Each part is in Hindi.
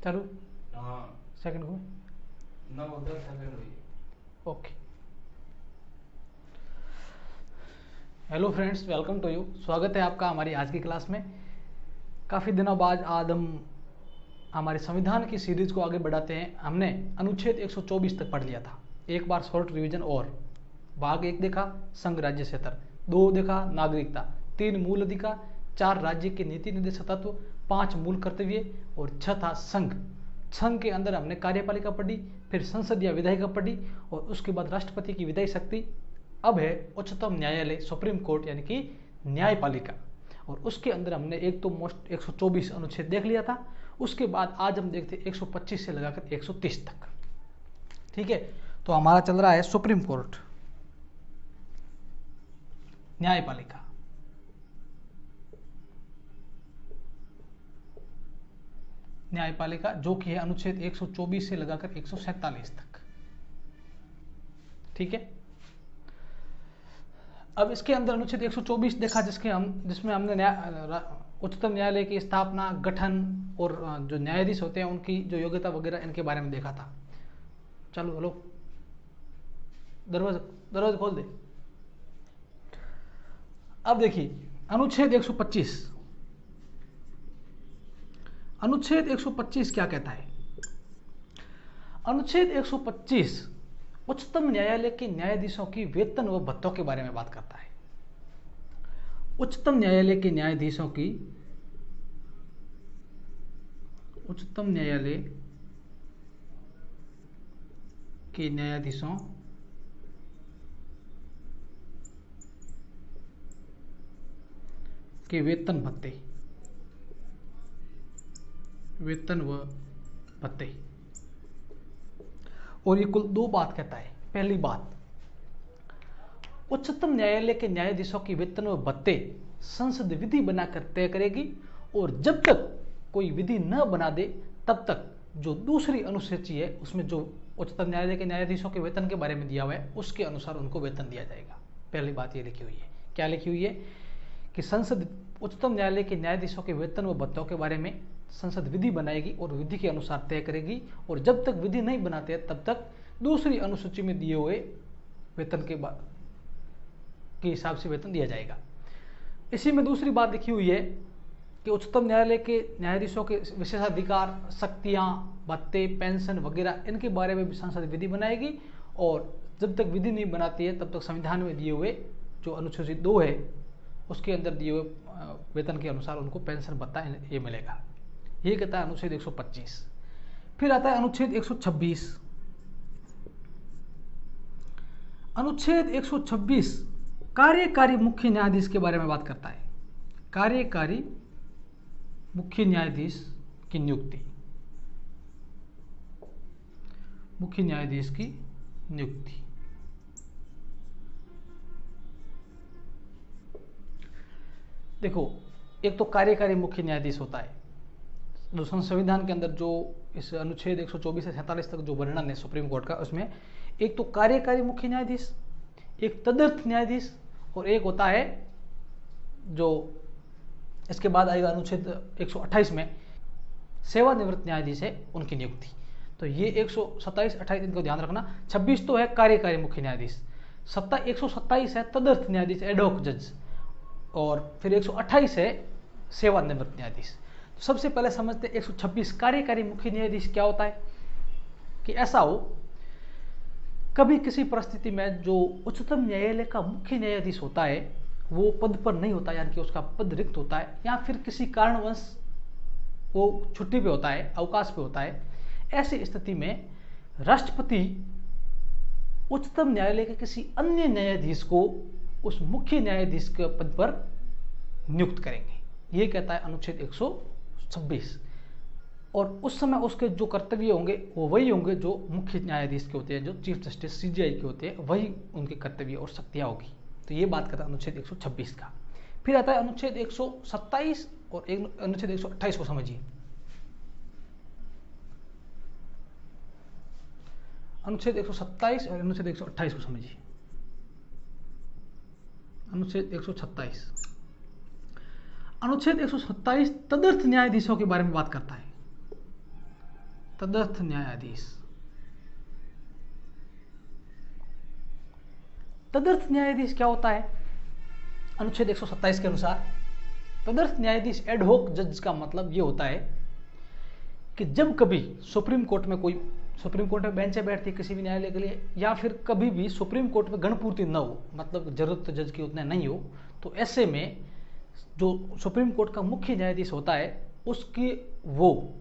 चालू हाँ सेकंड को 9 और 10 सेकंड हुई। Okay. Hello friends, welcome to you. स्वागत है आपका हमारी आज की क्लास में। काफ़ी दिनों बाद आज हम हमारे संविधान की सीरीज को आगे बढ़ाते हैं। हमने अनुच्छेद 124 तक पढ़ लिया था। एक बार शॉर्ट रिवीजन और भाग 1 देखा संघ राज्य क्षेत्र, 2 देखा नागरिकता, 3 मूल अधिकार, 4 राज्य के नीति निर्देशक तत्व, 5 मूल कर्तव्य और 6 था संघ। संघ के अंदर हमने कार्यपालिका पढ़ी, फिर संसद या विधायिका पढ़ी और उसके बाद राष्ट्रपति की विधायी शक्ति। अब है उच्चतम न्यायालय, सुप्रीम कोर्ट यानी कि न्यायपालिका, और उसके अंदर हमने एक तो मोस्ट 124 अनुच्छेद देख लिया था। उसके बाद आज हम देखते 125 से लगाकर 130 तक। ठीक है, तो हमारा चल रहा है सुप्रीम कोर्ट, न्यायपालिका। न्यायपालिका जो कि है अनुच्छेद 124 से लगाकर 147 तक। ठीक है, अब इसके अंदर अनुच्छेद 124 देखा जिसमें हमने उच्चतम न्यायालय की स्थापना, गठन और जो न्यायाधीश होते हैं उनकी जो योग्यता वगैरह इनके बारे में देखा था। चलो हेलो, दरवाजा खोल दे। अब देखिए अनुच्छेद 125। अनुच्छेद 125 क्या कहता है? अनुच्छेद 125 उच्चतम न्यायालय के न्यायाधीशों की वेतन व भत्तों के बारे में बात करता है। उच्चतम न्यायालय के न्यायाधीशों की के वेतन व भत्ते। और ये कुल 2 बात कहता है। पहली बात, उच्चतम न्यायालय के न्यायाधीशों की वेतन व भत्ते संसद विधि बनाकर तय करेगी, और जब तक कोई विधि न बना दे तब तक जो दूसरी अनुसूची है उसमें जो उच्चतम न्यायालय के न्यायाधीशों के वेतन के बारे में दिया हुआ है उसके अनुसार उनको वेतन दिया जाएगा। पहली बात ये लिखी हुई है। क्या लिखी हुई है? कि संसद उच्चतम न्यायालय के न्यायाधीशों के वेतन व भत्तों के बारे में संसद विधि बनाएगी और विधि के अनुसार तय करेगी, और जब तक विधि नहीं बनाते तब तक दूसरी अनुसूची में दिए हुए वेतन के हिसाब से वेतन दिया जाएगा। इसी में दूसरी बात लिखी हुई है कि उच्चतम न्यायालय के न्यायाधीशों के विशेषाधिकार, शक्तियां, भत्ते, पेंशन वगैरह इनके बारे में भी संसद विधि बनाएगी, और जब तक विधि नहीं बनाती है तब तक संविधान में दिए हुए जो अनुसूची 2 है उसके अंदर दिए हुए वेतन के अनुसार उनको पेंशन भत्ता ये मिलेगा। ये कहता है अनुच्छेद 125। फिर आता है अनुच्छेद 126। अनुच्छेद 126 कार्यकारी मुख्य न्यायाधीश के बारे में बात करता है। कार्यकारी मुख्य न्यायाधीश की नियुक्ति, मुख्य न्यायाधीश की नियुक्ति। देखो, एक तो कार्यकारी मुख्य न्यायाधीश होता है, दूसरा संविधान के अंदर जो इस अनुच्छेद 124 से 47 तक जो वर्णन है सुप्रीम कोर्ट का, उसमें एक तो कार्यकारी मुख्य न्यायाधीश, एक तदर्थ न्यायाधीश, और एक होता है जो इसके बाद आएगा अनुच्छेद 128 में सेवानिवृत्त न्यायाधीश है, उनकी नियुक्ति। तो ये 127, 28 इनको ध्यान रखना। 26 तो है कार्यकारी मुख्य न्यायाधीश, 127 है तदर्थ न्यायाधीश, एडहॉक जज, और फिर 128 है सेवानिवृत्त न्यायाधीश। तो सबसे पहले समझते 126 कार्यकारी मुख्य न्यायाधीश क्या होता है। कि ऐसा हो कभी किसी परिस्थिति में जो उच्चतम न्यायालय का मुख्य न्यायाधीश होता है वो पद पर नहीं होता, यानी कि उसका पद रिक्त होता है, या फिर किसी कारणवश वो छुट्टी पे होता है, अवकाश पे होता है। ऐसी स्थिति में राष्ट्रपति उच्चतम न्यायालय के किसी अन्य न्यायाधीश को उस मुख्य न्यायाधीश के पद पर नियुक्त करेंगे। ये कहता है अनुच्छेद 126। और उस समय उसके जो कर्तव्य होंगे वो वही होंगे जो मुख्य न्यायाधीश के होते हैं, जो चीफ जस्टिस सीजीआई के होते हैं, वही उनके कर्तव्य और शक्तियां होगी। तो ये बात करता है अनुच्छेद 126 का। फिर आता है अनुच्छेद 127 और अनुच्छेद 128 को समझिए। अनुच्छेद 127 और अनुच्छेद 128 को समझिए। अनुच्छेद 127, अनुच्छेद 127 तदर्थ न्यायाधीशों के बारे में बात करता है। तदर्थ न्यायाधीश। तदर्थ न्यायाधीश क्या होता है? अनुच्छेद 127 के अनुसार तदर्थ न्यायाधीश एडहोक जज का मतलब ये होता है कि जब कभी सुप्रीम कोर्ट में बेंचें बैठती किसी भी न्यायालय के लिए, या फिर कभी भी सुप्रीम कोर्ट में गणपूर्ति न हो, मतलब जरूरत जज की उतने नहीं हो, तो ऐसे में जो सुप्रीम कोर्ट का मुख्य न्यायाधीश होता है उसकी वो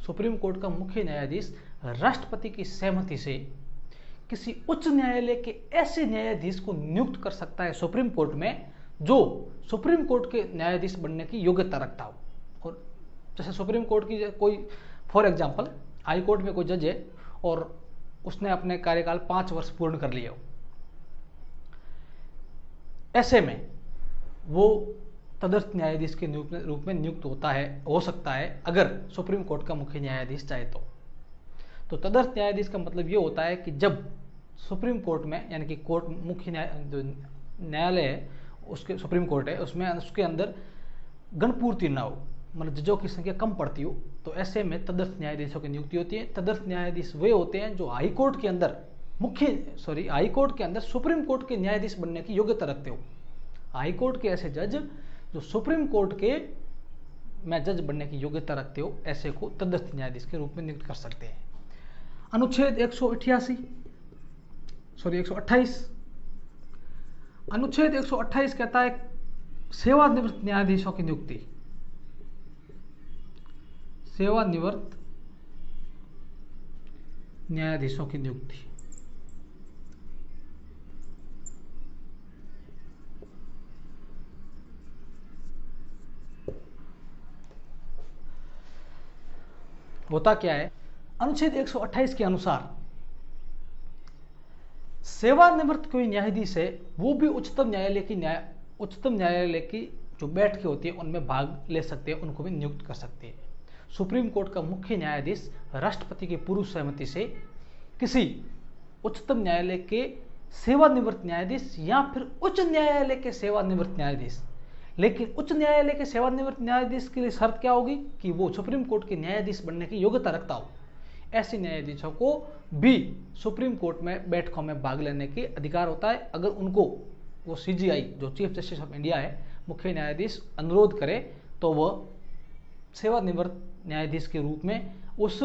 सुप्रीम कोर्ट का मुख्य न्यायाधीश राष्ट्रपति की सहमति से किसी उच्च न्यायालय के ऐसे न्यायाधीश को नियुक्त कर सकता है सुप्रीम कोर्ट में जो सुप्रीम कोर्ट के न्यायाधीश बनने की योग्यता रखता हो। और जैसे सुप्रीम कोर्ट की कोई, फॉर एग्जांपल हाई कोर्ट में कोई जज है और उसने अपने कार्यकाल 5 वर्ष पूर्ण कर लिए हो, ऐसे में वो तदर्थ न्यायाधीश के रूप में नियुक्त हो सकता है अगर सुप्रीम कोर्ट का मुख्य न्यायाधीश चाहे तो तदर्थ न्यायाधीश का मतलब ये होता है कि जब सुप्रीम कोर्ट में, यानी कि कोर्ट मुख्य न्यायालय है उसके, सुप्रीम कोर्ट है उसमें, उसके अंदर गणपूर्ति ना हो, मतलब जजों की संख्या कम पड़ती हो, तो ऐसे में तदर्थ न्यायाधीशों की नियुक्ति होती है। तदर्थ न्यायाधीश वे होते हैं जो हाई कोर्ट के अंदर सुप्रीम कोर्ट के न्यायाधीश बनने की योग्यता रखते हो। हाई कोर्ट के ऐसे जज जो सुप्रीम कोर्ट के में जज बनने की योग्यता रखते हो, ऐसे को तदर्थ न्यायाधीश के रूप में नियुक्त कर सकते हैं। अनुच्छेद 128 अनुच्छेद 128 कहता है सेवानिवृत्त न्यायाधीशों की नियुक्ति। सेवानिवृत्त न्यायाधीशों की नियुक्ति होता क्या है? अनुच्छेद 128 के अनुसार सेवानिवृत्त कोई न्यायाधीश है वो भी उच्चतम न्यायालय की जो बैठकें होती है उनमें भाग ले सकते हैं, उनको भी नियुक्त कर सकते हैं। सुप्रीम कोर्ट का मुख्य न्यायाधीश राष्ट्रपति की पूर्व सहमति से किसी उच्चतम न्यायालय के सेवानिवृत्त न्यायाधीश या फिर उच्च न्यायालय के सेवानिवृत्त न्यायाधीश, लेकिन उच्च न्यायालय के सेवानिवृत्त न्यायाधीश के लिए शर्त क्या होगी कि वो सुप्रीम कोर्ट के न्यायाधीश बनने की योग्यता रखता हो। ऐसे न्यायाधीशों को भी सुप्रीम कोर्ट में बैठकों में भाग लेने के अधिकार होता है अगर उनको वो CJI जो चीफ जस्टिस ऑफ इंडिया है, मुख्य न्यायाधीश अनुरोध करे तो वह सेवानिवृत्त न्यायाधीश के रूप में उस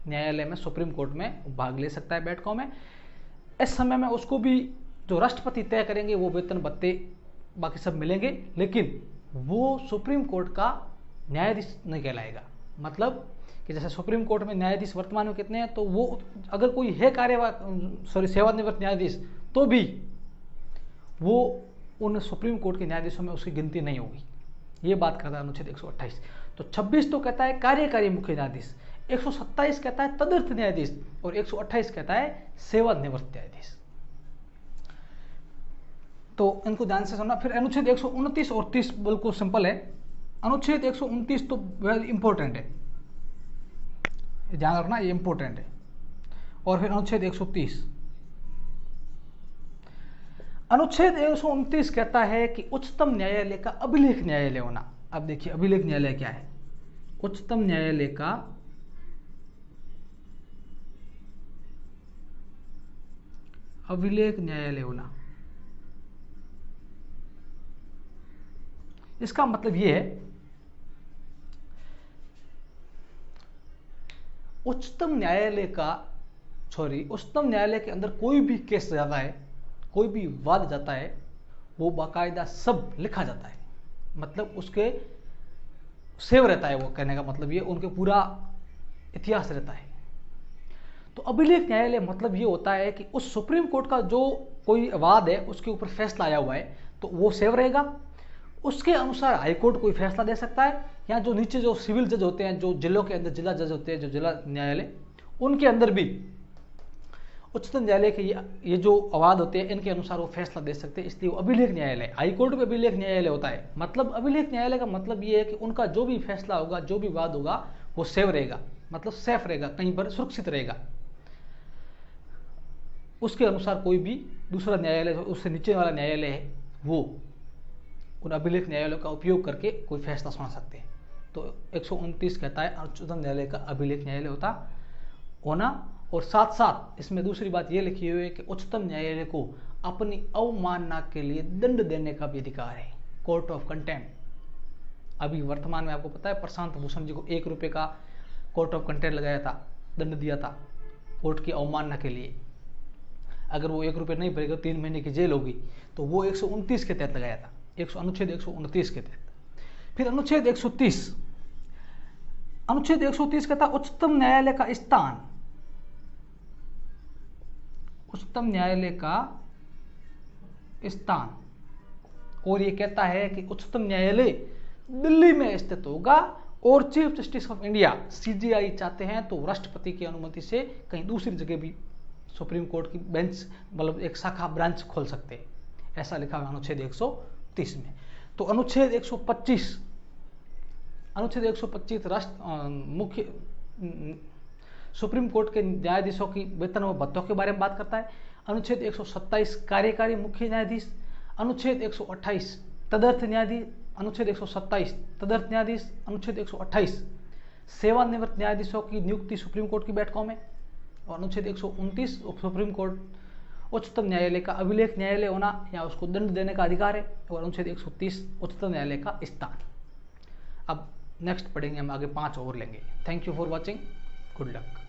न्यायालय में, सुप्रीम कोर्ट में भाग ले सकता है बैठकों में। इस समय में उसको भी जो राष्ट्रपति तय करेंगे वो वेतन भत्ते बाकी सब मिलेंगे, लेकिन वो सुप्रीम कोर्ट का न्यायाधीश नहीं कहलाएगा। मतलब कि जैसे सुप्रीम कोर्ट में न्यायाधीश वर्तमान में कितने हैं, तो वो अगर कोई है सेवानिवृत्त न्यायाधीश तो भी वो उन सुप्रीम कोर्ट के न्यायाधीशों में उसकी गिनती नहीं होगी। ये बात करता है अनुच्छेद 128। तो 26 तो कहता है कार्यकारी मुख्य न्यायाधीश, 127 कहता है तदर्थ न्यायाधीश और 128 कहता है सेवानिवृत्त न्यायाधीश। तो इनको ध्यान से सुनना। फिर अनुच्छेद 129 और 30 बिल्कुल सिंपल है। अनुच्छेद 129 तो वेरी इंपॉर्टेंट है, ध्यान रखना, ये इंपॉर्टेंट है। और फिर अनुच्छेद 130, अनुच्छेद 129 कहता है कि उच्चतम न्यायालय का अभिलेख न्यायालय होना। अब देखिए अभिलेख न्यायालय क्या है। उच्चतम न्यायालय का अभिलेख न्यायालय होना, इसका मतलब यह है उच्चतम न्यायालय के अंदर कोई भी केस जाता है, कोई भी वाद जाता है, वो बाकायदा सब लिखा जाता है, मतलब उसके सेव रहता है। वो कहने का मतलब ये उनके पूरा इतिहास रहता है। तो अभिलेख न्यायालय मतलब ये होता है कि उस सुप्रीम कोर्ट का जो कोई वाद है उसके ऊपर फैसला आया हुआ है तो वो सेव रहेगा। उसके अनुसार हाईकोर्ट कोई फैसला दे सकता है, या जो नीचे जो सिविल जज होते हैं, जो जिलों के अंदर जिला जज होते हैं, जो जिला न्यायालय, उनके अंदर भी उच्चतम न्यायालय के ये जो अवाद होते हैं इनके अनुसार वो फैसला दे सकते हैं। इसलिए वो अभिलेख न्यायालय, हाईकोर्ट में अभिलेख न्यायालय होता है। मतलब अभिलेख न्यायालय का मतलब ये है कि उनका जो भी फैसला होगा, जो भी वाद होगा, वो सेव रहेगा, मतलब सेफ रहेगा, कहीं पर सुरक्षित रहेगा। उसके अनुसार कोई भी दूसरा न्यायालय, उससे नीचे वाला न्यायालय है, वो उन अभिलेख न्यायालयों का उपयोग करके कोई फैसला सुना सकते हैं। तो 129 कहता है उच्चतम न्यायालय का अभिलेख न्यायालय होना। और साथ साथ इसमें दूसरी बात ये लिखी हुई है कि उच्चतम न्यायालय को अपनी अवमानना के लिए दंड देने का भी अधिकार है, कोर्ट ऑफ कंटेम्प्ट। अभी वर्तमान में आपको पता है प्रशांत भूषण जी को 1 रुपये का कोर्ट ऑफ कंटेम्प्ट लगाया था, दंड दिया था कोर्ट की अवमानना के लिए। अगर वो 1 रुपये नहीं भरेगा 3 महीने की जेल होगी। तो वो 129 के तहत लगाया था, अनुच्छेद 129 के तहत। फिर अनुच्छेद 130, अनुच्छेद 130 कहता है उच्चतम न्यायालय का स्थान, उच्चतम न्यायालय का स्थान। और ये कहता है कि उच्चतम न्यायालय दिल्ली में स्थित होगा और chief justice of India CJI चाहते हैं तो राष्ट्रपति की अनुमति से कहीं दूसरी जगह भी सुप्रीम कोर्ट की बेंच मतलब एक शाखा ब्रांच खोल सकते हैं, ऐसा लिखा हुआ अनुच्छेद 130 में। तो अनुच्छेद 125, अनुच्छेद 125 मुख्य सुप्रीम कोर्ट के न्यायाधीशों की वेतन व भत्तों के बारे में बात करता है। अनुच्छेद 127 कार्यकारी मुख्य न्यायाधीश, अनुच्छेद 128 तदर्थ न्यायाधीश, अनुच्छेद 127 तदर्थ न्यायाधीश, अनुच्छेद 128 सेवानिवृत्त न्यायाधीशों की नियुक्ति सुप्रीम कोर्ट की बैठकों में, और अनुच्छेद 129 सुप्रीम कोर्ट उच्चतम न्यायालय का अभिलेख न्यायालय होना या उसको दंड देने का अधिकार है, और अनुच्छेद 130 उच्चतम न्यायालय का स्थान। अब नेक्स्ट पढ़ेंगे हम आगे 5 और लेंगे। Thank you for watching, good luck.